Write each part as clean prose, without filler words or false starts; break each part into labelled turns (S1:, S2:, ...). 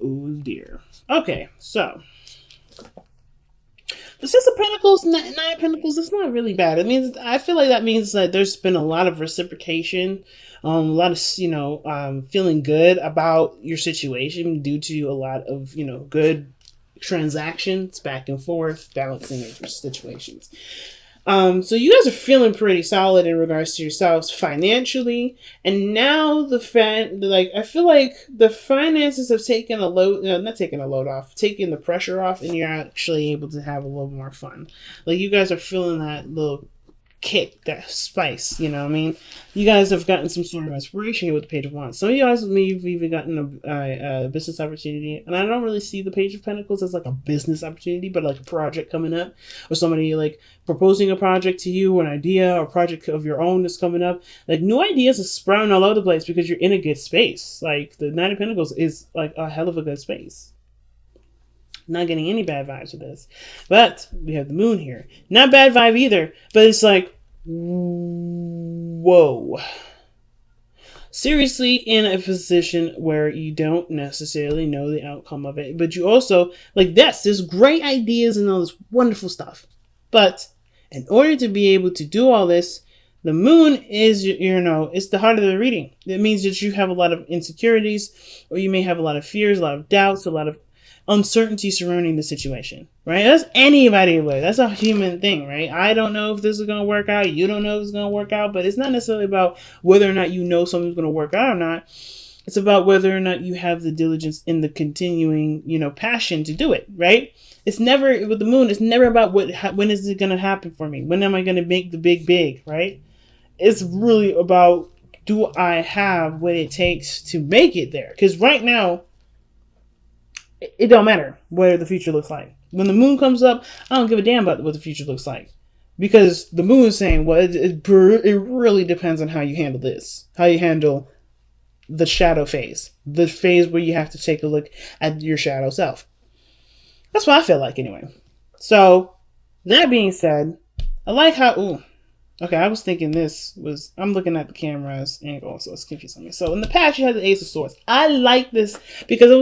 S1: Oh dear. Okay, so the Six of Pentacles, Nine of Pentacles, it's not really bad. It means, I feel like that means that there's been a lot of reciprocation, a lot of, feeling good about your situation due to a lot of, good transactions back and forth, balancing your situations. So you guys are feeling pretty solid in regards to yourselves financially, and now I feel like the finances have taken a load, not taking a load off, taking the pressure off, and you're actually able to have a little more fun. Like you guys are feeling that little kick, that spice, you know what I mean? You guys have gotten some sort of inspiration here with the Page of Wands. Some of you guys may have even gotten a business opportunity, and I don't really see the Page of Pentacles as like a business opportunity, but like a project coming up, or somebody like proposing a project to you, or an idea or project of your own that's coming up. Like new ideas are sprouting all over the place because you're in a good space. Like the Nine of Pentacles is like a hell of a good space. Not getting any bad vibes with this. But we have the moon here. Not bad vibe either, but it's like, whoa. Seriously in a position where you don't necessarily know the outcome of it, but you also, like, there's great ideas and all this wonderful stuff. But in order to be able to do all this, the moon is, it's the heart of the reading. It means that you have a lot of insecurities, or you may have a lot of fears, a lot of doubts, a lot of uncertainty surrounding the situation, right? That's anybody way. That's a human thing, right? I don't know if this is going to work out. You don't know if it's going to work out, but it's not necessarily about whether or not you know something's going to work out or not. It's about whether or not you have the diligence and the continuing, passion to do it, right? It's never, with the moon, it's never about when is it going to happen for me? When am I going to make the big, right? It's really about, do I have what it takes to make it there? Because right now, it don't matter what the future looks like. When the moon comes up, I don't give a damn about what the future looks like. Because the moon is saying, well, it really depends on how you handle this. How you handle the shadow phase. The phase where you have to take a look at your shadow self. That's what I feel like anyway. So, that being said, I like how... Okay, I was thinking I'm looking at the camera's angle, so it's confusing me. So in the past, you had the Ace of Swords. I like this because I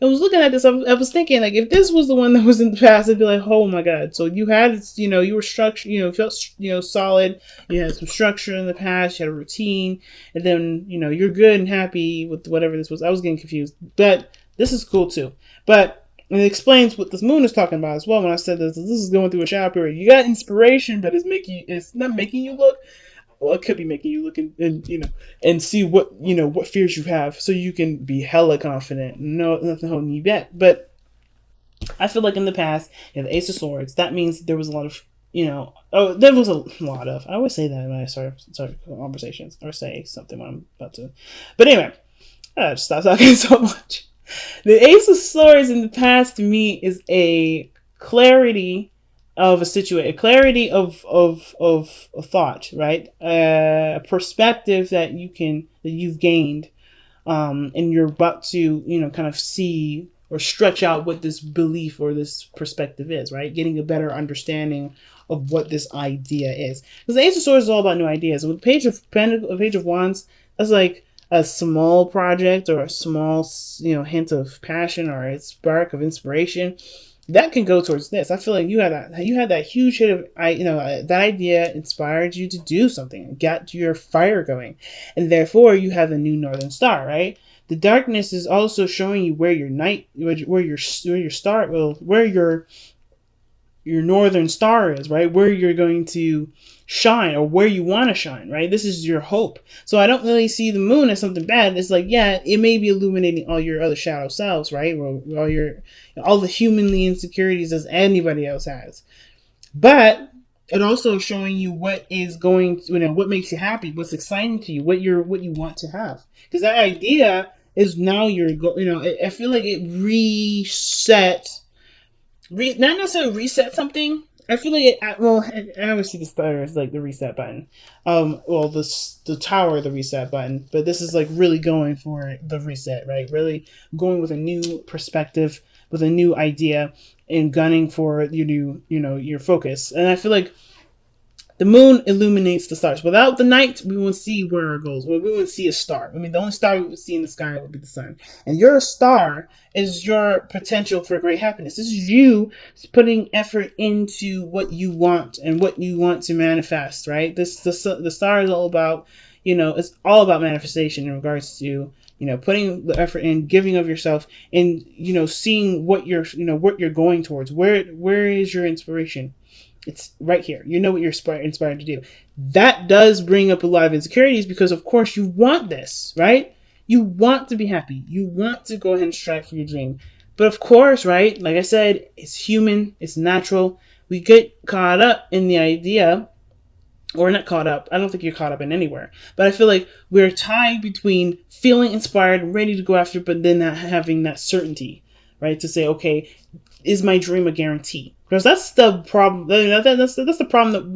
S1: was looking at this. I was thinking, like, if this was the one that was in the past, I'd be like, oh my god. So you had, you were structured, felt, solid. You had some structure in the past. You had a routine, and then, you're good and happy with whatever this was. I was getting confused, but this is cool too. But and it explains what this moon is talking about as well. When I said this is going through a shadow period. You got inspiration, but it's not making you look. Well, it could be making you look and see what fears you have, so you can be hella confident. No, nothing holding you back. But I feel like in the past, you have the Ace of Swords. That means there was a lot of, there was a lot of. I always say that when I start conversations or say something when I'm about to. But anyway, I just stop talking so much. The Ace of Swords in the past to me is a clarity of a situation, a clarity of a thought, right? A perspective that you've gained, and you're about to, kind of see or stretch out what this belief or this perspective is, right? Getting a better understanding of what this idea is. Because the Ace of Swords is all about new ideas. And with Page of Wands, that's like a small project or a small, hint of passion or a spark of inspiration that can go towards this. I feel like you had that huge hit of, that idea inspired you to do something, got your fire going, and therefore you have a new northern star, right? The darkness is also showing you where your northern star is, right? Where you're going to shine, or where you want to shine, right? This is your hope. So I don't really see the moon as something bad. It's like, yeah, it may be illuminating all your other shadow selves, right? Or all the humanly insecurities as anybody else has. But it also showing you what is going, what makes you happy, what's exciting to you, what you want to have. Because that idea is now I feel like it not necessarily reset something. I feel like I always see the starter as like the reset button. The tower, the reset button. But this is like really going for the reset, right? Really going with a new perspective, with a new idea, and gunning for your focus. And I feel like The moon illuminates the stars. Without the night, we won't see where it goes. We won't see a star. I mean, the only star we would see in the sky would be the sun. And your star is your potential for great happiness. This is you putting effort into what you want and what you want to manifest, right? The star is all about, it's all about manifestation in regards to, putting the effort in, giving of yourself, and, seeing what you're going towards. Where is your inspiration? It's right here. You know what you're inspired to do. That does bring up a lot of insecurities because, of course, you want this, right? You want to be happy. You want to go ahead and strive for your dream. But of course, right, like I said, it's human. It's natural. We get caught up in the idea, or not caught up. I don't think you're caught up in anywhere. But I feel like we're tied between feeling inspired, ready to go after, but then not having that certainty, right? To say, okay, is my dream a guarantee? Because that's the problem. That's the problem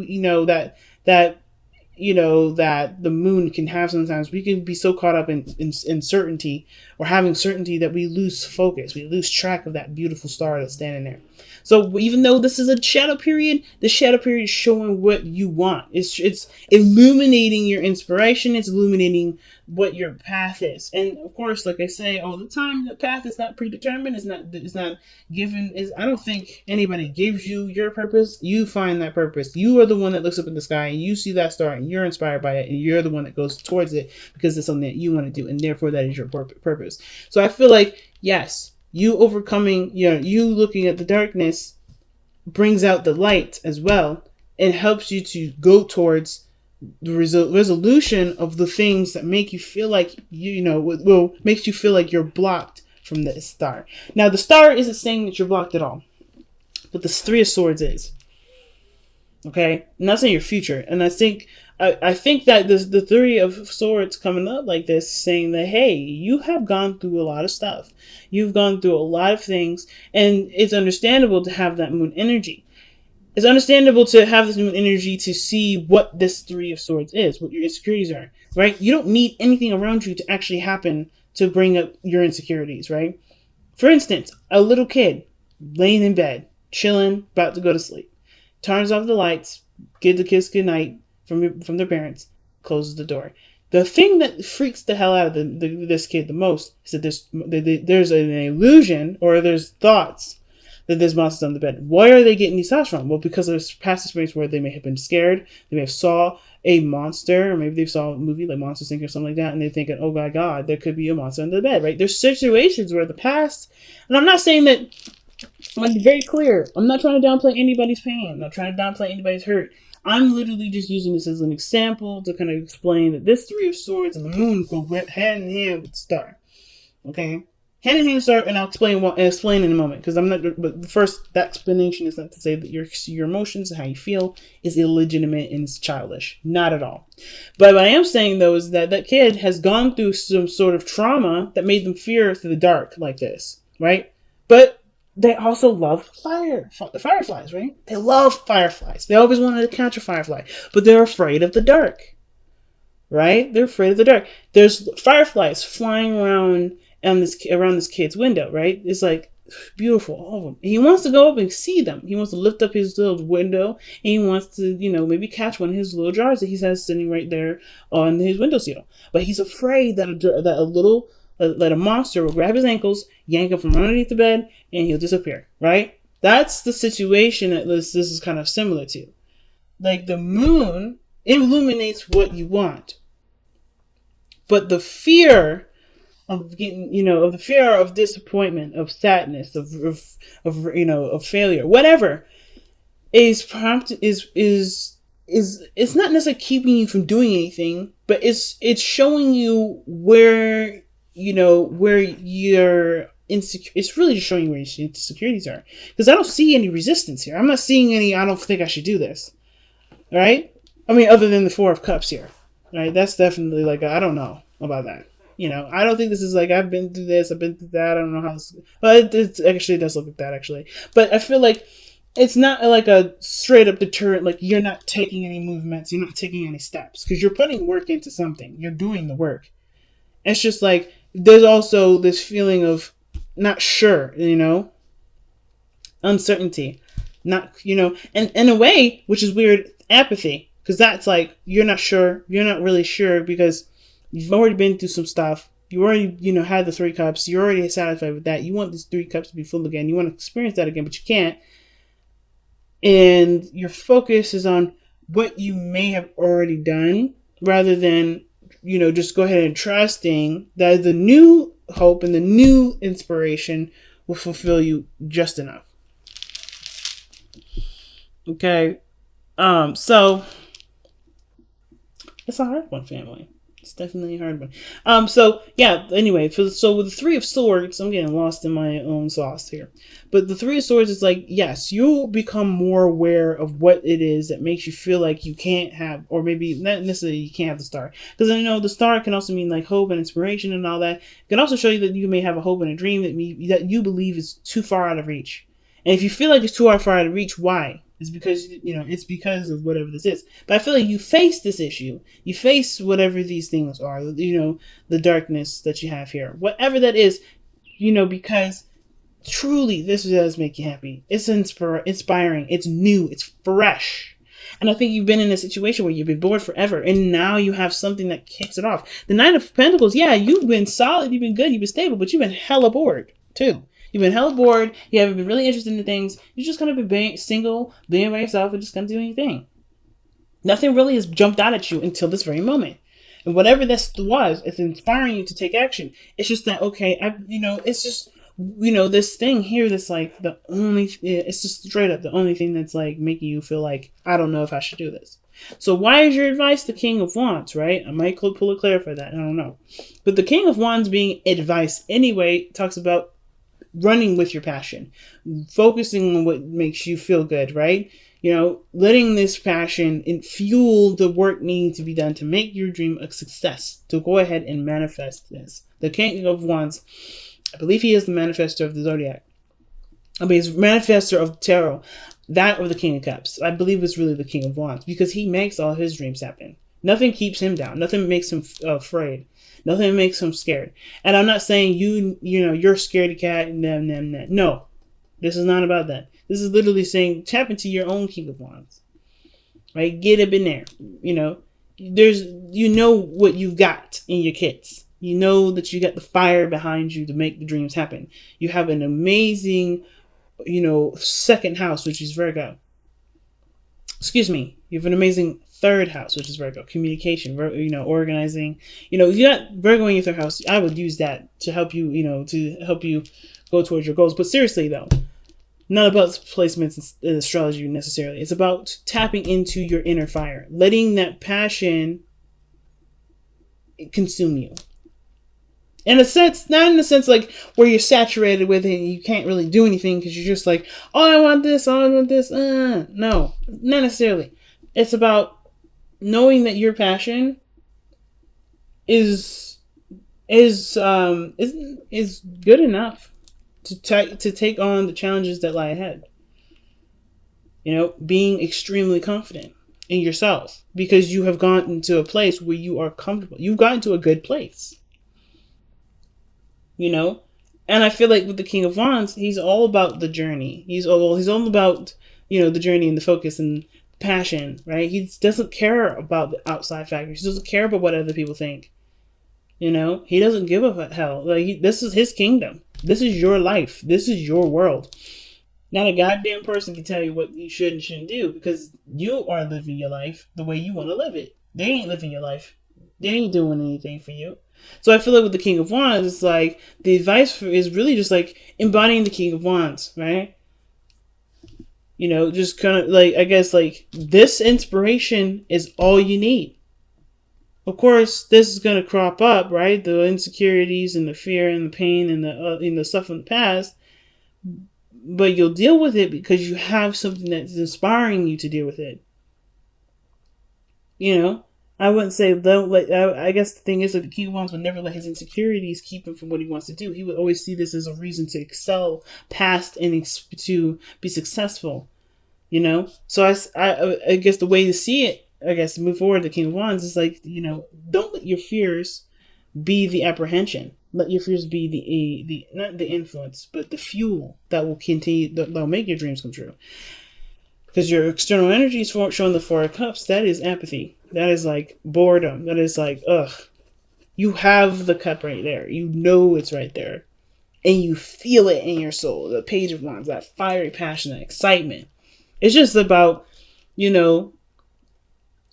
S1: that that the moon can have sometimes. We can be so caught up in certainty or having certainty that we lose focus. We lose track of that beautiful star that's standing there. So even though this is a shadow period, the shadow period is showing what you want. It's illuminating your inspiration. It's illuminating what your path is. And of course, like I say all the time, the path is not predetermined. It's not given. I don't think anybody gives you your purpose. You find that purpose. You are the one that looks up in the sky and you see that star and you're inspired by it and you're the one that goes towards it because it's something that you want to do and therefore that is your purpose. So I feel like, yes, you overcoming, you looking at the darkness brings out the light as well and helps you to go towards the resolution of the things that make you feel like makes you feel like you're blocked from the star. Now the star isn't saying that you're blocked at all, but the Three of Swords is. Okay, and that's in your future. And I think that the Three of Swords coming up like this, saying that, hey, you have gone through a lot of stuff. You've gone through a lot of things, and it's understandable to have that moon energy. It's understandable to have this moon energy to see what this Three of Swords is, what your insecurities are, right? You don't need anything around you to actually happen to bring up your insecurities, right? For instance, a little kid laying in bed, chilling, about to go to sleep, turns off the lights, gives the kids good night from their parents, closes the door. The thing that freaks the hell out of this kid the most is that there's an illusion or there's thoughts that there's monsters on the bed. Why are they getting these thoughts from? Well, because there's past experience where they may have been scared, they may have saw a monster, or maybe they saw a movie like Monsters Inc. or something like that, and they're thinking, oh my god, there could be a monster under the bed, right? There's situations where the past, and I'm not saying that, I'm very clear, I'm not trying to downplay anybody's pain, I'm not trying to downplay anybody's hurt. I'm literally just using this as an example to kind of explain that this Three of Swords and the moon go hand in hand with the star. Okay? Hand in hand with the star, and I'll explain in a moment. Because I'm not. But first, that explanation is not to say that your emotions and how you feel is illegitimate and it's childish. Not at all. But what I am saying though is that kid has gone through some sort of trauma that made them fear the dark like this, right? But they also love fireflies, right? They love fireflies. They always wanted to catch a firefly, but they're afraid of the dark, right? They're afraid of the dark. There's fireflies flying around around this kid's window, right? It's like beautiful, all of them. And he wants to go up and see them. He wants to lift up his little window and he wants to, maybe catch one of his little jars that he has sitting right there on his windowsill. But he's afraid that a monster will grab his ankles, yank him from underneath the bed, and he'll disappear, right? That's the situation that this is kind of similar to. Like the moon illuminates what you want. But the fear of getting, of the fear of disappointment, of sadness, of failure, whatever, is it's not necessarily keeping you from doing anything, but it's showing you where you're insecure. It's really just showing you where your insecurities are. Because I don't see any resistance here. I'm not seeing any, I don't think I should do this. Right? I mean, other than the Four of Cups here. Right? That's definitely like, I don't know about that. I don't think this is like, I've been through this, I've been through that, I don't know how this, but it actually does look like that actually. But I feel like it's not like a straight up deterrent, like you're not taking any movements, you're not taking any steps, because you're putting work into something, you're doing the work. It's just like, there's also this feeling of not sure, uncertainty, not, and in a way, which is weird, apathy. Because that's like, you're not sure. You're not really sure because you've already been through some stuff. You already, had the 3 cups. You're already satisfied with that. You want these 3 cups to be full again. You want to experience that again, but you can't. And your focus is on what you may have already done rather than, just go ahead and trusting that the new hope and the new inspiration will fulfill you just enough. Okay. So it's a hard one, family. It's definitely a hard one. So yeah, anyway, so with the 3 of Swords, I'm getting lost in my own sauce here. But the 3 of Swords is like, yes, you'll become more aware of what it is that makes you feel like you can't have, or maybe not necessarily you can't have the star. Because I know the star can also mean like hope and inspiration and all that. It can also show you that you may have a hope and a dream that you believe is too far out of reach. And if you feel like it's too far out of reach, why? It's because, it's because of whatever this is. But I feel like you face this issue. You face whatever these things are, the darkness that you have here. Whatever that is, because truly this does make you happy. It's inspiring. It's new. It's fresh. And I think you've been in a situation where you've been bored forever. And now you have something that kicks it off. The Knight of Pentacles, yeah, you've been solid. You've been good. You've been stable. But you've been hella bored, too. You've been hella bored. You haven't been really interested in things. You're just kind of been single, being by yourself, and just kind of doing your thing. Nothing really has jumped out at you until this very moment. And whatever this was, it's inspiring you to take action. It's just that, okay, it's just, this thing here that's like it's just straight up the only thing that's like making you feel like, I don't know if I should do this. So why is your advice the King of Wands, right? I might pull a clarify that. I don't know. But the King of Wands being advice anyway talks about running with your passion, focusing on what makes you feel good, right? Letting this passion fuel the work needing to be done to make your dream a success, to go ahead and manifest this. The King of Wands, I believe he is the manifestor of the Zodiac. He's manifestor of tarot, that or the King of Cups. I believe it's really the King of Wands because he makes all his dreams happen. Nothing keeps him down. Nothing makes him afraid. Nothing makes him scared. And I'm not saying you're scaredy cat and them. No, this is not about that. This is literally saying tap into your own King of Wands, right? Get up in there. There's what you've got in your kits. You know that you got the fire behind you to make the dreams happen. You have an amazing, second house, which is Virgo. Excuse me. You have an amazing third house, which is Virgo. Communication, organizing. You got Virgo in your third house. I would use that to help you, go towards your goals. But seriously, though, not about placements in astrology necessarily. It's about tapping into your inner fire, letting that passion consume you. In a sense, not in a sense like where you're saturated with it and you can't really do anything because you're just like, oh, I want this, oh, I want this. No, not necessarily. It's about knowing that your passion is good enough to take on the challenges that lie ahead. Being extremely confident in yourself because you have gotten to a place where you are comfortable. You've gotten to a good place. And I feel like with the King of Wands, he's all about the journey. He's all about, the journey and the focus and passion, right? He doesn't care about the outside factors. He doesn't care about what other people think. He doesn't give a hell. This is his kingdom. This is your life. This is your world. Not a goddamn person can tell you what you should and shouldn't do because you are living your life the way you want to live it. They ain't living your life. They ain't doing anything for you. So I feel like with the King of Wands, it's like the advice is really just like embodying the King of Wands, right? Just kind of like, I guess like this inspiration is all you need. Of course, this is going to crop up, right? The insecurities and the fear and the pain and the stuff from the past. But you'll deal with it because you have something that's inspiring you to deal with it. I wouldn't say don't let. I guess the thing is that the King of Wands would never let his insecurities keep him from what he wants to do. He would always see this as a reason to excel past and to be successful. So I guess the way to see it, I guess to move forward, the King of Wands is like don't let your fears be the apprehension. Let your fears be the not the influence, but the fuel that will continue that'll make your dreams come true. Because your external energy is showing the Four of Cups. That is apathy. That is like boredom. That is like, ugh. You have the cup right there. You know it's right there. And you feel it in your soul. The Page of Wands, that fiery passion, that excitement. It's just about, you know,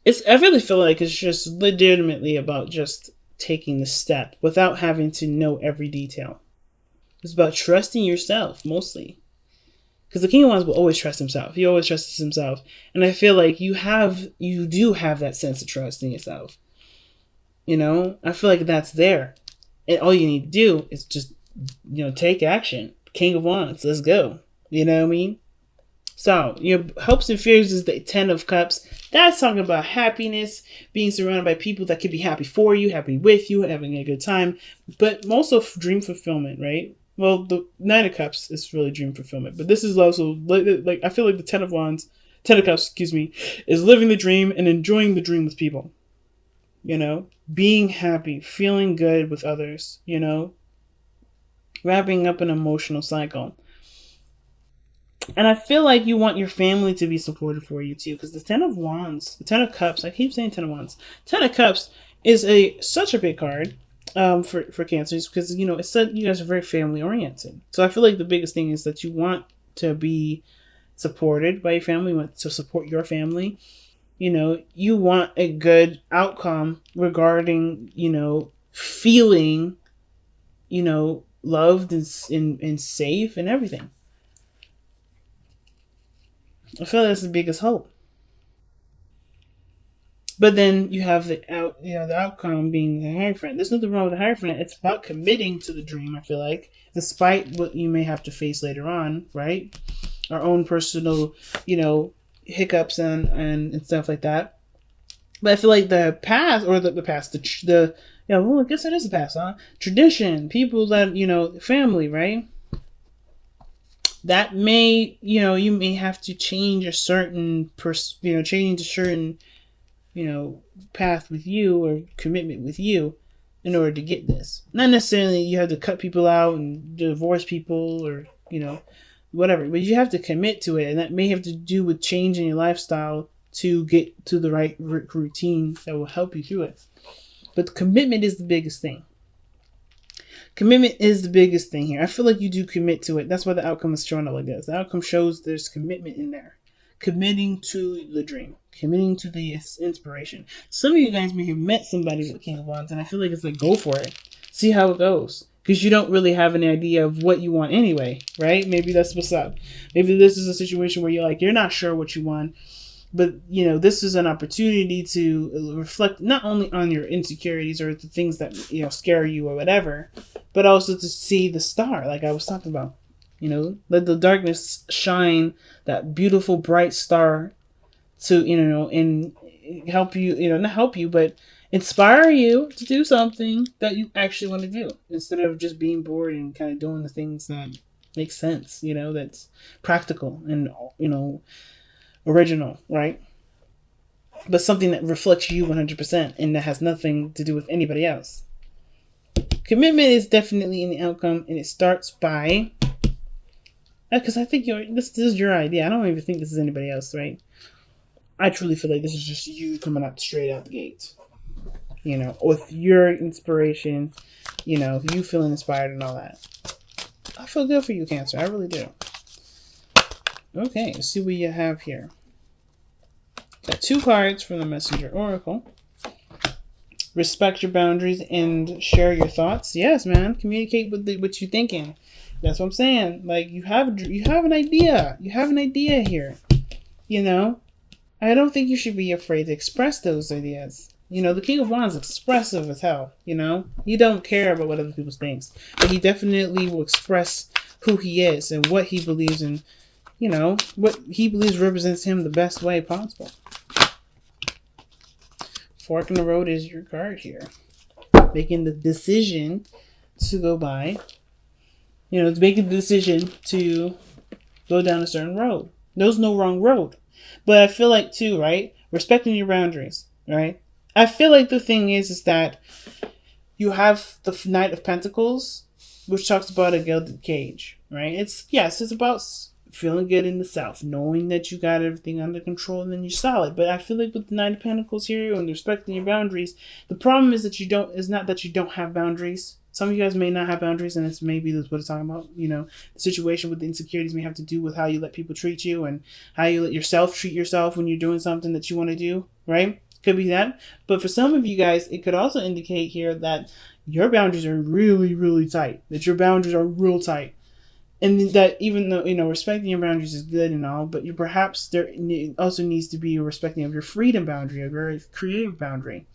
S1: I really feel like it's just legitimately about just taking the step without having to know every detail. It's about trusting yourself, mostly. Because the King of Wands will always trust himself. He always trusts himself. And I feel like you do have that sense of trust in yourself. You know, I feel like that's there. And all you need to do is just, you know, take action. King of Wands, let's go. You know what I mean? So, your hopes and fears is the 10 of Cups. That's talking about happiness, being surrounded by people that could be happy for you, happy with you, having a good time, but also dream fulfillment, right? Well, the 9 of Cups is really dream fulfillment, but this is also, like I feel like the 10 of Cups, excuse me, is living the dream and enjoying the dream with people. You know, being happy, feeling good with others, you know, wrapping up an emotional cycle. And I feel like you want your family to be supportive for you too, because the 10 of Wands, the 10 of Cups, I keep saying 10 of Wands, 10 of Cups is such a big card for Cancers, because, you know, it said you guys are very family oriented. So I feel like the biggest thing is that you want to be supported by your family, you want to support your family. You know, you want a good outcome regarding, you know, feeling, you know, loved and safe and everything. I feel that's the biggest hope. But then you have the outcome being the Hierophant. There's nothing wrong with the Hierophant. It's about committing to the dream, I feel like, despite what you may have to face later on, right? Our own personal, you know, hiccups and stuff like that. But I feel like the past, or the past, well, I guess it is the past, huh? Tradition, people that, you know, family, right? That may, you know, you may have to change a certain, change a certain, you know, path with you or commitment with you in order to get this. Not necessarily you have to cut people out and divorce people or, you know, whatever, but you have to commit to it, and that may have to do with changing your lifestyle to get to the right routine that will help you through it. But commitment is the biggest thing. Commitment is the biggest thing here. I feel like you do commit to it. That's why the outcome is showing up like this. The outcome shows there's commitment in there. Committing to the dream. Committing to the inspiration. Some of you guys may have met somebody with King of Wands, and I feel like it's like, go for it. See how it goes. Because you don't really have an idea of what you want anyway, right? Maybe that's what's up. Maybe this is a situation where you're not sure what you want. But, you know, this is an opportunity to reflect not only on your insecurities or the things that, you know, scare you or whatever, but also to see the star, like I was talking about. You know, let the darkness shine that beautiful, bright star to, you know, and help you, you know, not help you, but inspire you to do something that you actually want to do instead of just being bored and kind of doing the things that make sense, you know, that's practical and, you know, original, right? But something that reflects you 100% and that has nothing to do with anybody else. Commitment is definitely in the outcome, and it starts by, because I think this is your idea. I don't even think this is anybody else, right? I truly feel like this is just you coming out straight out the gate, you know, with your inspiration, you know, you feeling inspired and all that. I feel good for you, Cancer. I really do. Okay, let's see what you have here. Got 2 cards from the Messenger Oracle. Respect your boundaries and share your thoughts. Yes, man. Communicate with what you're thinking. That's what I'm saying. Like, you have an idea. You have an idea here. You know? I don't think you should be afraid to express those ideas. You know, the King of Wands is expressive as hell. You know? He don't care about what other people think. But he definitely will express who he is and what he believes in. You know, what he believes represents him the best way possible. Fork in the road is your card here. Making the decision to go by. You know, it's making the decision to go down a certain road. There's no wrong road. But I feel like, too, right? Respecting your boundaries, right? I feel like the thing is that you have the Knight of Pentacles, which talks about a gilded cage, right? It's about feeling good in the self, knowing that you got everything under control, and then you're solid. But I feel like with the Nine of Pentacles here and respecting your boundaries, the problem is that it's not that you don't have boundaries. Some of you guys may not have boundaries, and it's maybe that's what it's talking about. You know, the situation with the insecurities may have to do with how you let people treat you and how you let yourself treat yourself when you're doing something that you want to do, right? Could be that. But for some of you guys, it could also indicate here that your boundaries are really, really tight, that your boundaries are real tight. And that even though, you know, respecting your boundaries is good and all, but perhaps there also needs to be a respecting of your freedom boundary, a very creative boundary.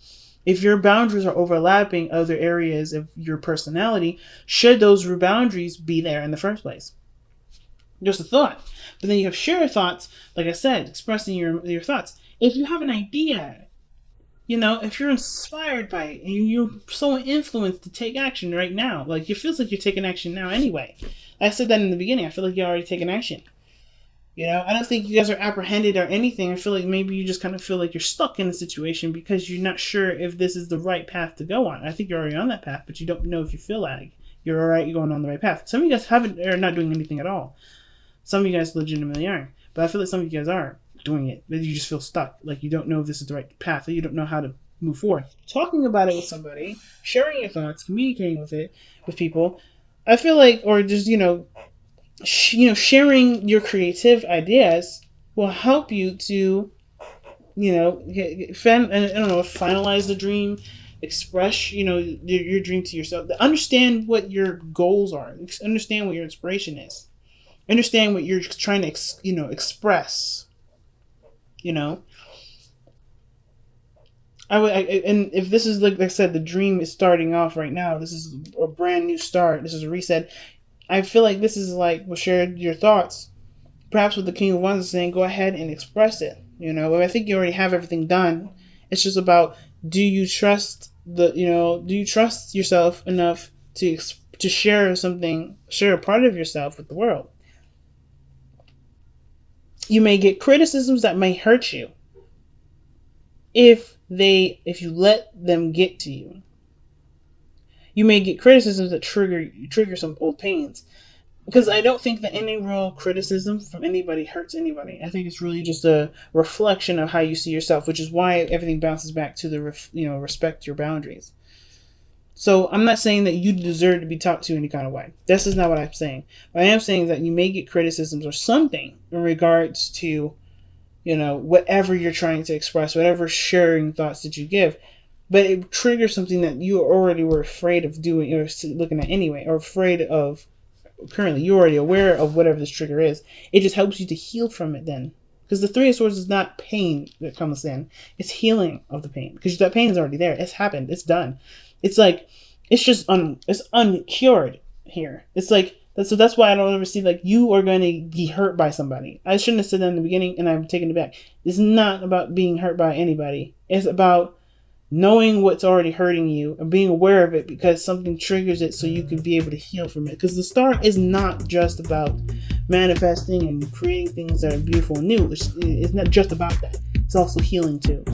S1: If your boundaries are overlapping other areas of your personality, should those boundaries be there in the first place? Just a thought. But then you have share thoughts, like I said, expressing your thoughts. If you have an idea, you know, if you're inspired by it and you're so influenced to take action right now, like it feels like you're taking action now anyway. I said that in the beginning. I feel like you're already taking action. You know, I don't think you guys are apprehended or anything. I feel like maybe you just kind of feel like you're stuck in a situation because you're not sure if this is the right path to go on. I think you're already on that path, but you don't know if you feel like you're all right, you're going on the right path. Some of you guys are not doing anything at all. Some of you guys legitimately are. But I feel like some of you guys are doing it, but you just feel stuck. Like you don't know if this is the right path, or you don't know how to move forward. Talking about it with somebody, sharing your thoughts, communicating with people, I feel like, or just, sharing your creative ideas will help you to, finalize the dream, express, your dream to yourself. Understand what your goals are. Understand what your inspiration is. Understand what you're trying to, express. And if this is, like I said, the dream is starting off right now. This is a brand new start. This is a reset. I feel like this is like, well, share your thoughts. Perhaps with the King of Wands saying, go ahead and express it. But I think you already have everything done. It's just about, do you trust yourself enough to share a part of yourself with the world? You may get criticisms that may hurt you if you let them get to you. You may get criticisms that trigger some old pains. Because I don't think that any real criticism from anybody hurts anybody. I think it's really just a reflection of how you see yourself, which is why everything bounces back to the respect your boundaries. So I'm not saying that you deserve to be talked to any kind of way. This is not what I'm saying. But I am saying that you may get criticisms or something in regards to, whatever you're trying to express, whatever sharing thoughts that you give. But it triggers something that you already were afraid of doing or looking at anyway, or afraid of currently. You're already aware of whatever this trigger is. It just helps you to heal from it then. Because the Three of Swords is not pain that comes in. It's healing of the pain. Because that pain is already there. It's happened. It's done. It's like, it's just it's uncured here. It's like, so that's why I don't ever see like you are going to be hurt by somebody. I shouldn't have said that in the beginning, and I'm taking it back. It's not about being hurt by anybody. It's about knowing what's already hurting you and being aware of it because something triggers it so you can be able to heal from it. Because the star is not just about manifesting and creating things that are beautiful and new. It's not just about that. It's also healing too.